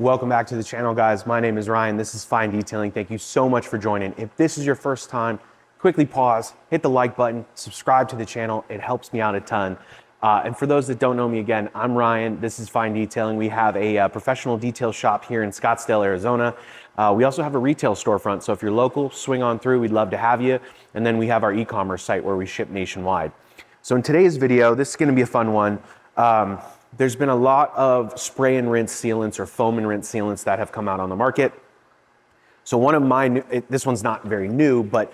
Welcome back to the channel, guys. My name is Ryan. This is FineDetailing. Thank you so much for joining. If this is your first time, quickly pause, hit the like button, subscribe to the channel. It helps me out a ton. And for those that don't know me, again, I'm Ryan. This is FineDetailing. We have a professional detail shop here in Scottsdale, Arizona. We also have a retail storefront. So if you're local, swing on through. We'd love to have you. And then we have our e-commerce site where we ship nationwide. So in today's video, this is going to be a fun one. There's been a lot of spray and rinse sealants or foam and rinse sealants that have come out on the market. So one of my, this one's not very new, but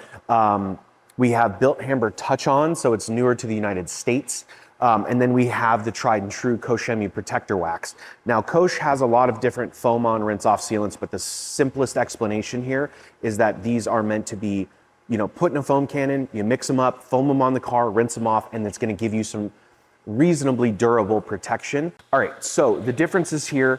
we have Bilt Hamber Touch-On, so it's newer to the United States. And then we have the tried and true Koch Chemie Protector Wax. Now, Koch has a lot of different foam on rinse off sealants, but the simplest explanation here is that these are meant to be, put in a foam cannon, you mix them up, foam them on the car, rinse them off, and it's gonna give you some reasonably durable protection. All right, so the differences here,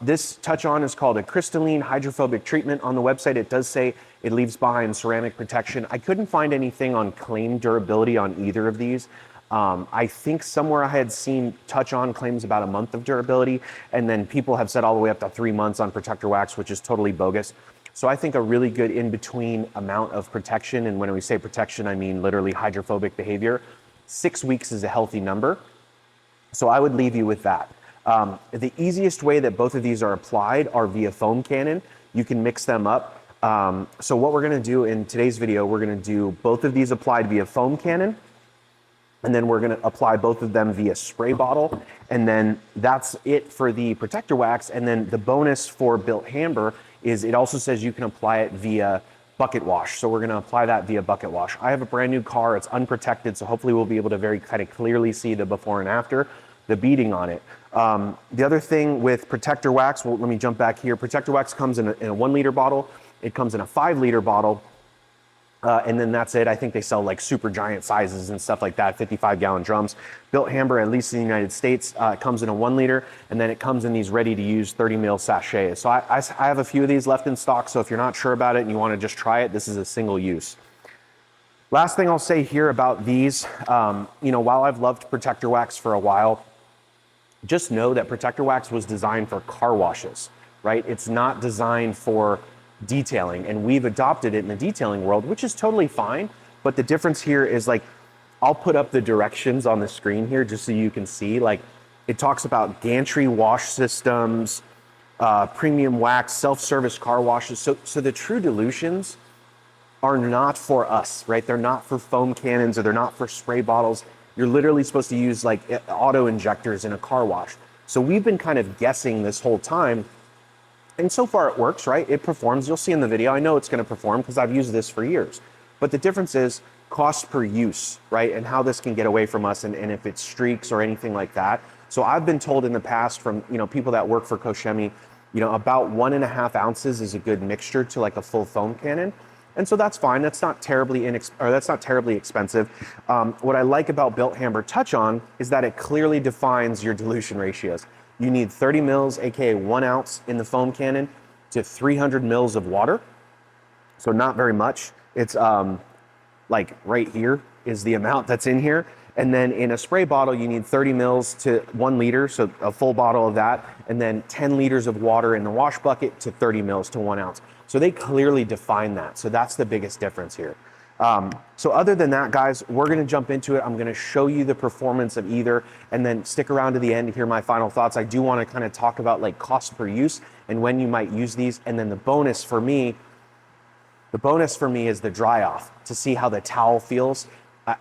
this touch-on is called a crystalline hydrophobic treatment. On the website, it does say it leaves behind ceramic protection. I couldn't find anything on claim durability on either of these. I think somewhere I had seen touch-on claims about a month of durability, and then people have said all the way up to 3 months on protector wax, which is totally bogus. So I think a really good in-between amount of protection, and when we say protection, I mean literally hydrophobic behavior, 6 weeks is a healthy number. So I would leave you with that. The easiest way that both of these are applied are via foam cannon. You can mix them up. So what we're gonna do in today's video, we're gonna do both of these applied via foam cannon, and then we're gonna apply both of them via spray bottle. And then that's it for the protector wax. And then the bonus for Bilt Hamber is it also says you can apply it via bucket wash. So we're gonna apply that via bucket wash. I have a brand new car, it's unprotected, so hopefully we'll be able to very kind of clearly see the before and after, the beading on it. The other thing with protector wax, well, let me jump back here. Protector wax comes in a 1 liter bottle, it comes in a 5 liter bottle, and then that's it. I think they sell like super giant sizes and stuff like that, 55-gallon drums. Bilt Hamber, at least in the United States, comes in a 1 liter, and then it comes in these ready-to-use 30 ml sachets. So I have a few of these left in stock, so if you're not sure about it and you want to just try it, this is a single use. Last thing I'll say here about these, while I've loved protector wax for a while, just know that protector wax was designed for car washes, right? It's not designed for detailing, and we've adopted it in the detailing world, which is totally fine. But the difference here is, like, I'll put up the directions on the screen here just so you can see. Like, it talks about gantry wash systems, premium wax, self-service car washes. So the true dilutions are not for us, right? They're not for foam cannons, or they're not for spray bottles. You're literally supposed to use like auto injectors in a car wash. So we've been kind of guessing this whole time. And so far it works, right? It performs. You'll see in the video. I know it's going to perform because I've used this for years. But the difference is cost per use, right? And how this can get away from us, and if it streaks or anything like that. So I've been told in the past from people that work for Koch Chemie, about 1.5 ounces is a good mixture to like a full foam cannon. And so that's fine. That's not terribly expensive. What I like about Bilt Hamber Touch-On is that it clearly defines your dilution ratios. You need 30 mils, aka 1 ounce in the foam cannon, to 300 mils of water. So not very much. It's like right here is the amount that's in here. And then in a spray bottle, you need 30 mils to 1 liter, so a full bottle of that. And then 10 liters of water in the wash bucket to 30 mils to 1 ounce. So they clearly define that. So that's the biggest difference here. So other than that, guys, we're gonna jump into it. I'm gonna show you the performance of either, and then stick around to the end to hear my final thoughts. I do wanna kind of talk about like cost per use and when you might use these. And then the bonus for me is the dry off, to see how the towel feels.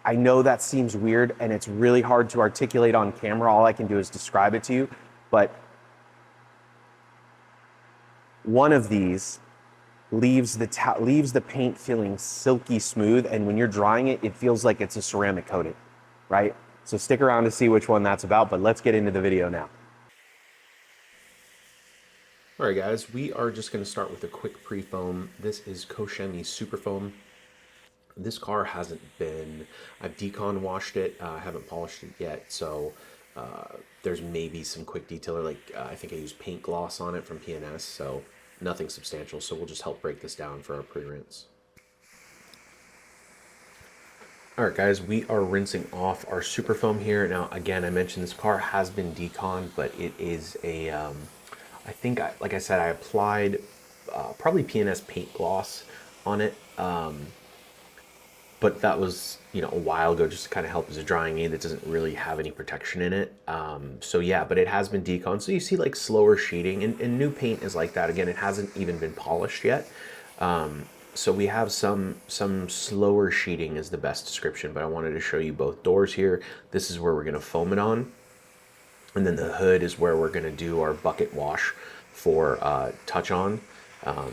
I know that seems weird and it's really hard to articulate on camera. All I can do is describe it to you, but one of these leaves the paint feeling silky smooth, and when you're drying it, it feels like it's a ceramic coating, right? So stick around to see which one that's about, but let's get into the video now. All right, guys, we are just gonna start with a quick pre-foam. This is Koch Chemie Super Foam. This car hasn't been, I've decon washed it, I haven't polished it yet, so there's maybe some quick detailer, like I think I used paint gloss on it from P&S, so nothing substantial. So we'll just help break this down for our pre-rinse. All right, guys, we are rinsing off our super foam here. Now, again, I mentioned this car has been deconned, but it is a I think, like I said, I applied probably PNS paint gloss on it, but that was, you know, a while ago, just to kind of help as a drying aid that doesn't really have any protection in it. So yeah, but it has been decon. So you see like slower sheeting, and new paint is like that. Again, it hasn't even been polished yet. So we have some slower sheeting is the best description, but I wanted to show you both doors here. This is where we're gonna foam it on. And then the hood is where we're gonna do our bucket wash for touch on.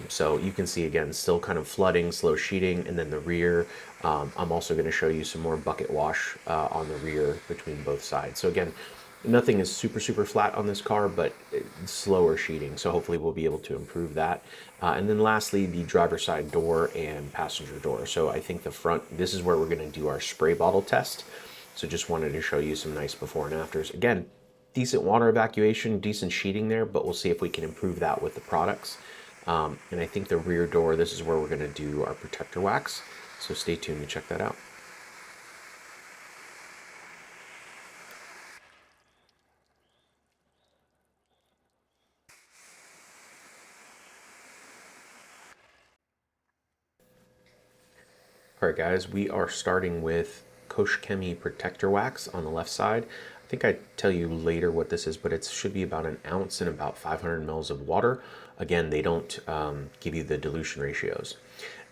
So you can see again, still kind of flooding, slow sheeting, and then the rear, I'm also gonna show you some more bucket wash on the rear between both sides. So again, nothing is super flat on this car, but slower sheeting. So hopefully we'll be able to improve that. And then lastly, the driver's side door and passenger door. So I think the front, this is where we're gonna do our spray bottle test. So just wanted to show you some nice before and afters. Again, decent water evacuation, decent sheeting there, but we'll see if we can improve that with the products. And I think the rear door, this is where we're gonna do our protector wax. So stay tuned to check that out. All right, guys, we are starting with Koch Chemie Protector Wax on the left side. I think I tell you later what this is, but it should be about an ounce in about 500 mils of water. Again, they don't give you the dilution ratios.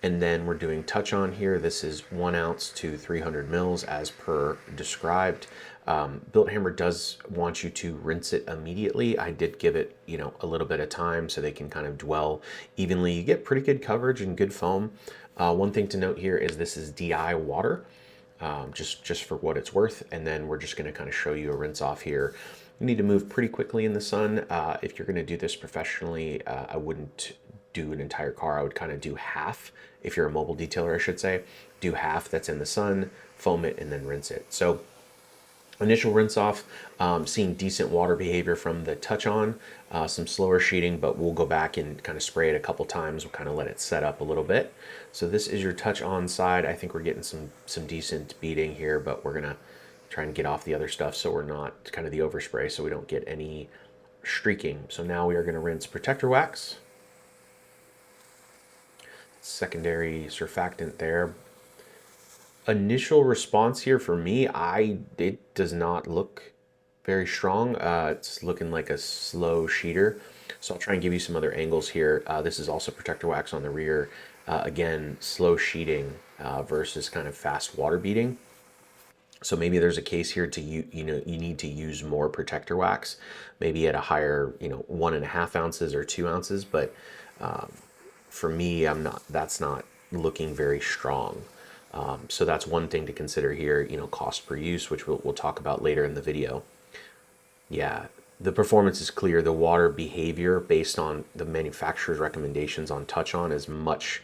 And then we're doing touch on here. This is 1 ounce to 300 mils as per described. Bilt Hamber does want you to rinse it immediately. I did give it, you know, a little bit of time so they can kind of dwell evenly. You get pretty good coverage and good foam. One thing to note here is this is DI water, just for what it's worth. And then we're just gonna kind of show you a rinse off here. You need to move pretty quickly in the sun. If you're gonna do this professionally, I wouldn't do an entire car. I would kind of do half. If you're a mobile detailer, I should say, do half that's in the sun, foam it, and then rinse it. So initial rinse off, seeing decent water behavior from the touch on, some slower sheeting, but we'll go back and kind of spray it a couple times. We'll kind of let it set up a little bit. So this is your touch on side. I think we're getting some decent beating here, but we're gonna try and get off the other stuff so we're not kind of the overspray, so we don't get any streaking. So now we are gonna rinse protector wax. Secondary surfactant there. Initial response here for me, it does not look very strong. It's looking like a slow sheeter. So I'll try and give you some other angles here. This is also protector wax on the rear. Again, slow sheeting versus kind of fast water beating. So maybe there's a case here to you need to use more protector wax, maybe at a higher 1.5 ounces or 2 ounces. But for me, that's not looking very strong. So that's one thing to consider here, cost per use, which we'll talk about later in the video. Yeah, the performance is clear. The water behavior based on the manufacturer's recommendations on touch on is much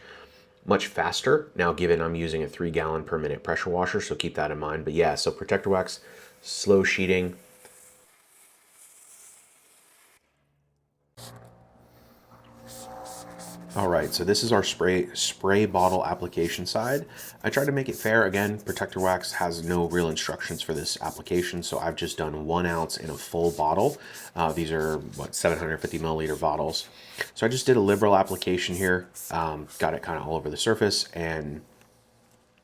faster. Now, given I'm using a 3 gallon per minute pressure washer, so keep that in mind. But yeah, so protector wax, slow sheeting. All right, so this is our spray bottle application side. I tried to make it fair. Again, protector wax has no real instructions for this application, so I've just done 1 ounce in a full bottle. These are 750 milliliter bottles. So I just did a liberal application here, got it kind of all over the surface, and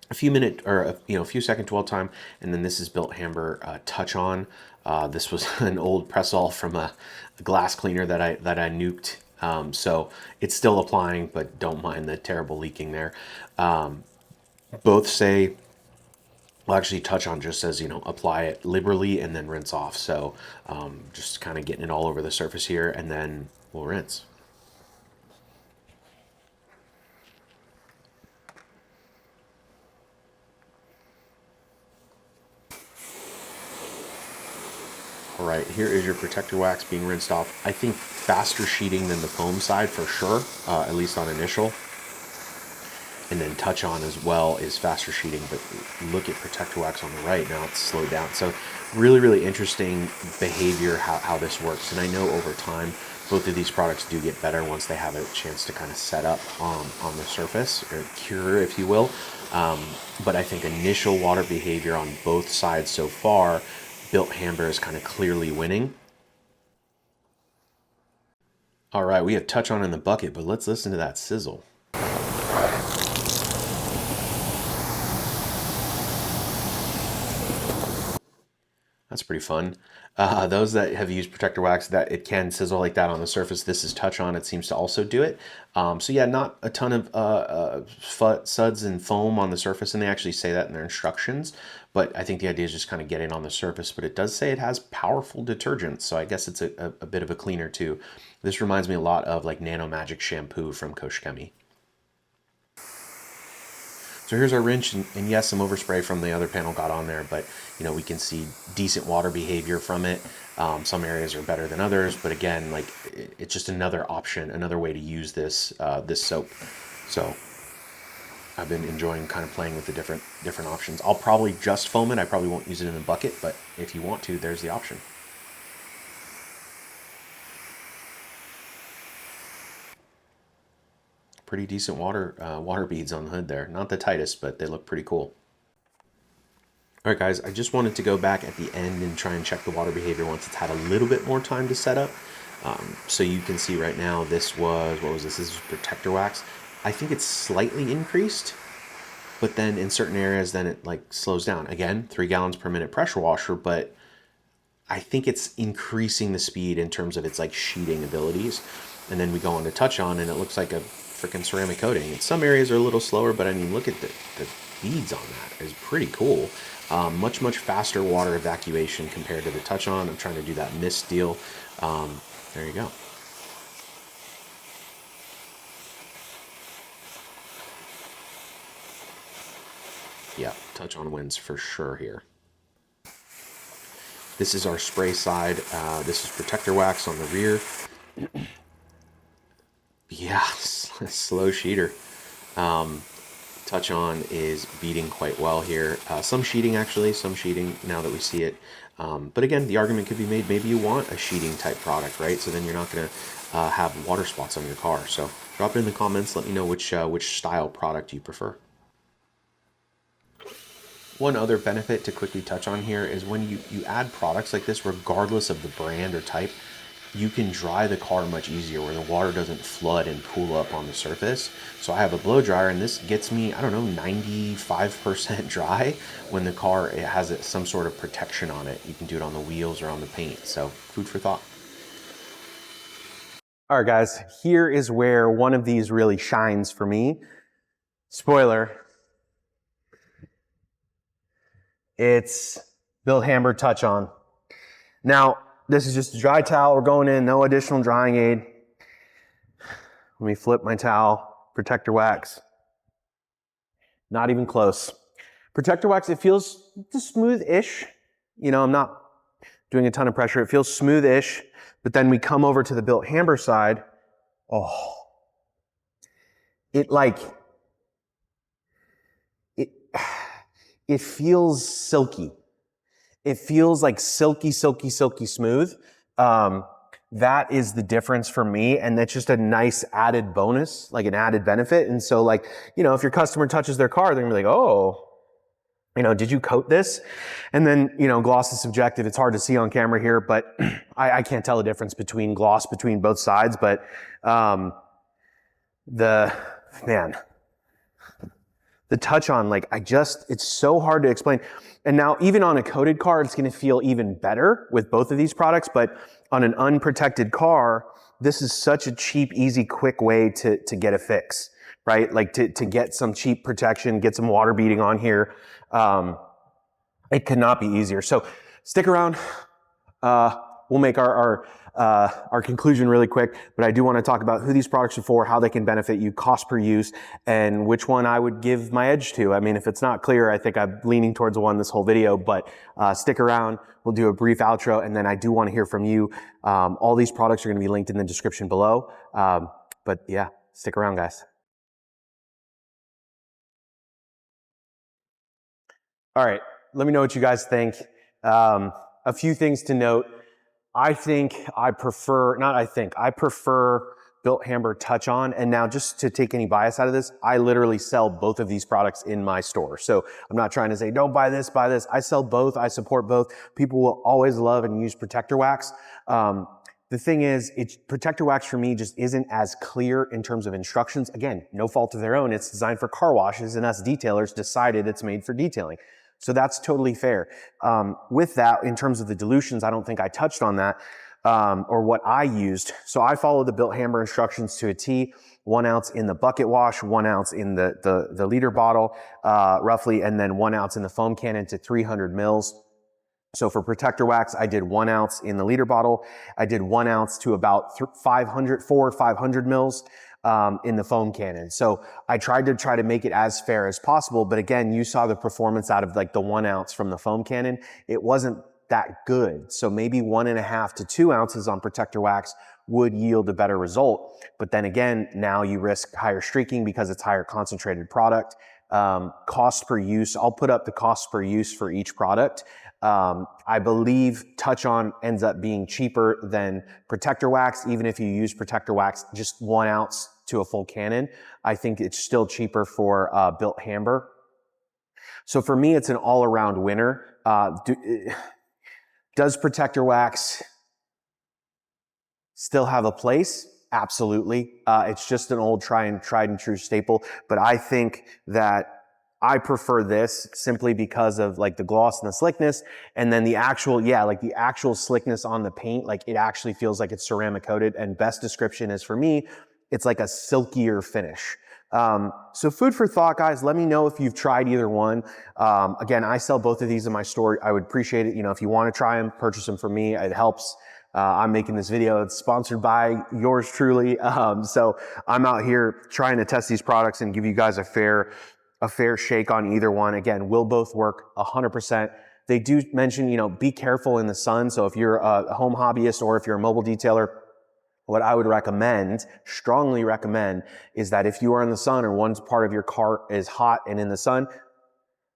a few second dwell time, and then this is Bilt Hamber touch on. This was an old Press-All from a glass cleaner that I nuked. So it's still applying, but don't mind the terrible leaking there. Both say, well, actually touch on just says, apply it liberally and then rinse off. So just kind of getting it all over the surface here, and then we'll rinse. All right, here is your protector wax being rinsed off. I think faster sheeting than the foam side for sure, at least on initial. And then touch on as well is faster sheeting, but look at protector wax on the right, now it's slowed down. So really interesting behavior, how this works. And I know over time, both of these products do get better once they have a chance to kind of set up on the surface, or cure, if you will. But I think initial water behavior on both sides so far, Bilt Hamber is kind of clearly winning. All right, we have touch on in the bucket, but let's listen to that sizzle. That's pretty fun. Those that have used protector wax, that it can sizzle like that on the surface. This is touch on. It seems to also do it. So yeah, not a ton of suds and foam on the surface, and they actually say that in their instructions. But I think the idea is just kind of getting on the surface. But it does say it has powerful detergents, so I guess it's a bit of a cleaner too. This reminds me a lot of like Nano Magic shampoo from Koch Chemie. So here's our wrench, and yes, some overspray from the other panel got on there, but you know, we can see decent water behavior from it. Some areas are better than others, but again, like it's just another option, another way to use this this soap. So I've been enjoying kind of playing with the different options. I'll probably just foam it. I probably won't use it in a bucket, but if you want to, there's the option. Pretty decent water beads on the hood there. Not the tightest, but they look pretty cool. All right, guys, I just wanted to go back at the end and try and check the water behavior once it's had a little bit more time to set up. So you can see right now, this was, what was this? This was protector wax. I think it's slightly increased, but then in certain areas, then it like slows down. Again, 3 gallons per minute pressure washer, but I think it's increasing the speed in terms of its like sheeting abilities. And then we go on to touch on, and it looks like a freaking ceramic coating. And some areas are a little slower, but I mean, look at the beads on that. It's pretty cool. Much faster water evacuation compared to the touch on. I'm trying to do that mist deal. There you go. Yeah, touch on wins for sure here. This is our spray side. This is protector wax on the rear. Yeah, slow sheeter. Touch on is beating quite well here. Some sheeting actually, now that we see it. But again, the argument could be made, maybe you want a sheeting type product, right? So then you're not gonna have water spots on your car. So drop it in the comments, let me know which style product you prefer. One other benefit to quickly touch on here is when you add products like this, regardless of the brand or type, you can dry the car much easier where the water doesn't flood and pool up on the surface. So I have a blow dryer, and this gets me, I don't know, 95% dry when the car has some sort of protection on it. You can do it on the wheels or on the paint. So food for thought. All right, guys, here is where one of these really shines for me. Spoiler. It's Bilt Hamber Touch On. Now, this is just a dry towel. We're going in, no additional drying aid. Let me flip my towel. Protector wax. Not even close. Protector wax, it feels just smooth-ish. You know, I'm not doing a ton of pressure. It feels smooth-ish. But then we come over to the Bilt Hamber side. Oh. It feels silky. It feels like silky smooth. That is the difference for me. And that's just a nice added bonus, like an added benefit. And so like, you know, if your customer touches their car, they're gonna be like, oh, you know, did you coat this? And then, you know, gloss is subjective. It's hard to see on camera here, but I can't tell the difference between gloss between both sides. But the touch on, like, it's so hard to explain. And now even on a coated car, it's gonna feel even better with both of these products, but on an unprotected car, this is such a cheap, easy, quick way to get a fix, right? Like to get some cheap protection, get some water beading on here. It could not be easier. So stick around. We'll make our conclusion really quick, but I do want to talk about who these products are for, how they can benefit you, cost per use, and which one I would give my edge to. I mean, if it's not clear, I think I'm leaning towards one this whole video, but stick around. We'll do a brief outro, and then I do want to hear from you. All these products are going to be linked in the description below. But yeah, stick around, guys. All right, let me know what you guys think. A few things to note. I prefer Bilt Hamber Touch On. And now just to take any bias out of this, I literally sell both of these products in my store. So I'm not trying to say, don't buy this, buy this. I sell both. I support both. People will always love and use protector wax. The thing is, protector wax for me just isn't as clear in terms of instructions. Again, no fault of their own. It's designed for car washes, and us detailers decided it's made for detailing. So that's totally fair. With that, in terms of the dilutions, I don't think I touched on that, or what I used. So I followed the Bilt Hamber instructions to a T. 1 ounce in the bucket wash, 1 ounce in the liter bottle, roughly, and then 1 ounce in the foam cannon to 300 mils. So for protector wax, I did 1 ounce in the liter bottle. I did 1 ounce to about 400 or 500 mils in the foam cannon. So I tried to make it as fair as possible. But again, you saw the performance out of like the 1 ounce from the foam cannon. It wasn't that good. So maybe 1.5 to 2 ounces on protector wax would yield a better result. But then again, now you risk higher streaking because it's higher concentrated product. Cost per use, I'll put up the cost per use for each product. I believe touch-on ends up being cheaper than protector wax. Even if you use protector wax just 1 ounce to a full cannon, I think it's still cheaper for Bilt Hamber. So for me, it's an all-around winner. Does protector wax still have a place? Absolutely. It's just an old tried and true staple, but I think that I prefer this simply because of like the gloss and the slickness, and then the actual, like the actual slickness on the paint, like it actually feels like it's ceramic coated, and best description is for me, it's like a silkier finish. So food for thought, guys. Let me know if you've tried either one. Again, I sell both of these in my store. I would appreciate it. You know, if you want to try them, purchase them from me. It helps. I'm making this video. It's sponsored by yours truly. So I'm out here trying to test these products and give you guys a fair shake on either one. Again, will both work 100%. They do mention, you know, be careful in the sun. So if you're a home hobbyist or if you're a mobile detailer, what I would recommend, strongly recommend, is that if you are in the sun or one part of your car is hot and in the sun,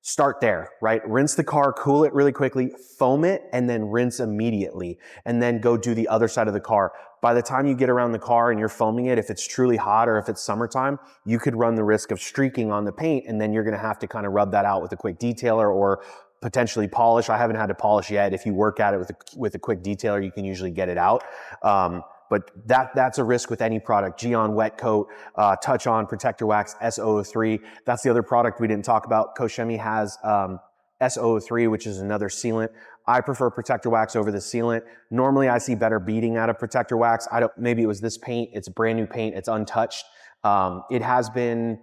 start there, right? Rinse the car, cool it really quickly, foam it, and then rinse immediately. And then go do the other side of the car. By the time you get around the car and you're foaming it, if it's truly hot or if it's summertime, you could run the risk of streaking on the paint, and then you're gonna have to kind of rub that out with a quick detailer or potentially polish. I haven't had to polish yet. If you work at it with a quick detailer, you can usually get it out. But that's a risk with any product. Geon Wet Coat, Touch On Protector Wax, S003. That's the other product we didn't talk about. Koch Chemie has S003, which is another sealant. I prefer Protector Wax over the sealant. Normally I see better beading out of Protector Wax. Maybe it was this paint. It's brand new paint. It's untouched. It has been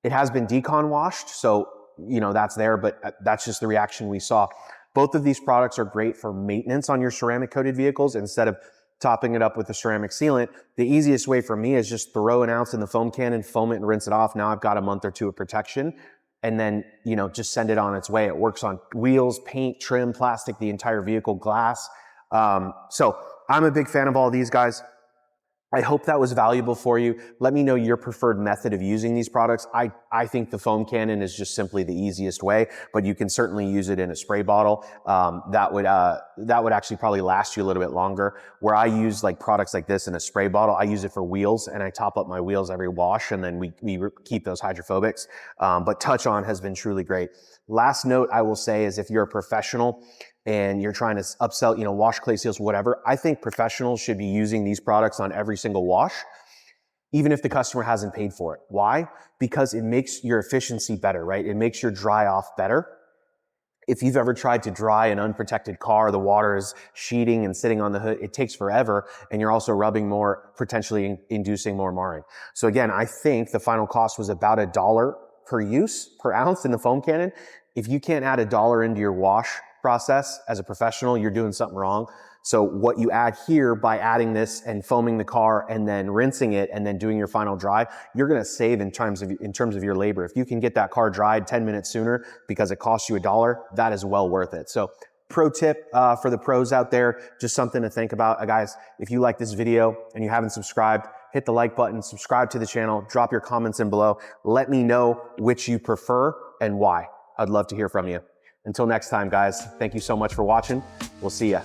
decon washed. So, you know, that's there, but that's just the reaction we saw. Both of these products are great for maintenance on your ceramic coated vehicles instead of topping it up with a ceramic sealant. The easiest way for me is just throw 1 ounce in the foam cannon, foam it and rinse it off. Now I've got a month or two of protection, and then, you know, just send it on its way. It works on wheels, paint, trim, plastic, the entire vehicle, glass. So I'm a big fan of all these guys. I hope that was valuable for you. Let me know your preferred method of using these products. I think the foam cannon is just simply the easiest way, but you can certainly use it in a spray bottle. That would actually probably last you a little bit longer. Where I use like products like this in a spray bottle, I use it for wheels, and I top up my wheels every wash, and then we keep those hydrophobics. But Touch On has been truly great. Last note I will say is if you're a professional and you're trying to upsell, you know, wash clay seals, whatever, I think professionals should be using these products on every single wash, even if the customer hasn't paid for it. Why? Because it makes your efficiency better, right? It makes your dry off better. If you've ever tried to dry an unprotected car, the water is sheeting and sitting on the hood, it takes forever, and you're also rubbing more, potentially inducing more marring. So again, I think the final cost was about $1 per ounce in the foam cannon. If you can't add $1 into your wash process as a professional, you're doing something wrong. So what you add here by adding this and foaming the car and then rinsing it and then doing your final dry, you're going to save in terms of your labor. If you can get that car dried 10 minutes sooner because it costs you $1, that is well worth it. So pro tip for the pros out there, just something to think about. Guys, if you like this video and you haven't subscribed, hit the like button, subscribe to the channel, drop your comments in below. Let me know which you prefer and why. I'd love to hear from you. Until next time, guys, thank you so much for watching. We'll see ya.